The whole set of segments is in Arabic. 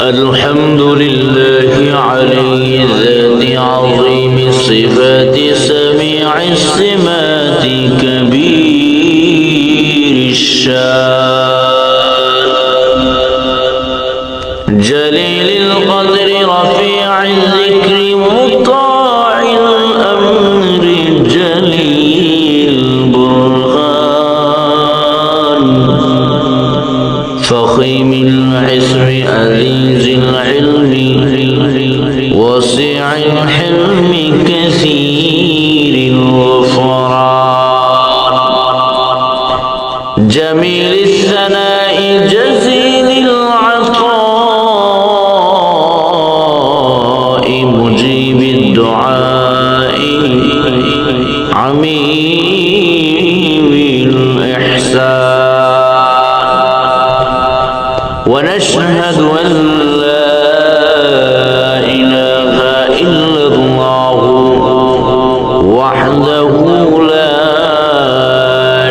الحمد لله علي ذات عظيم الصفات سميع السمات كبير الشان جليل القدر رفيع الذكر مطاع الأمر جليل البرهان فخيم العسر عزيز العلم وسع الحلم كثير الغفران جميل الثناء جزيل العطاء مجيب الدعاء عميم الإحسان ونشهد أن لا إله إلا الله وحده لا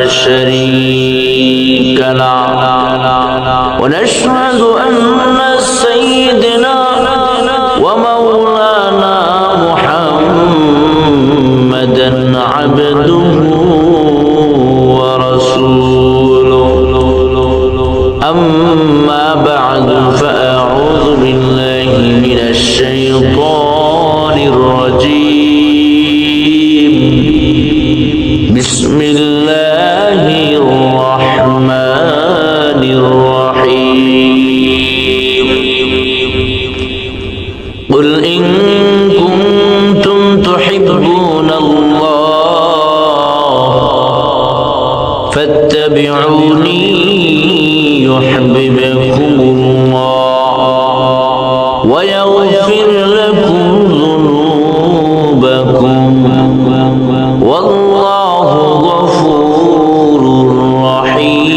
شريك له ونشهد أن سيدنا ومولانا محمدا عبده ورسوله أما بعد فأعوذ بالله من الشيطان الرجيم بسم الله الرحمن الرحيم قل إن كنتم تحبون الله فاتبعوني يحببكم الله ويغفر لكم ذنوبكم والله غفور رحيم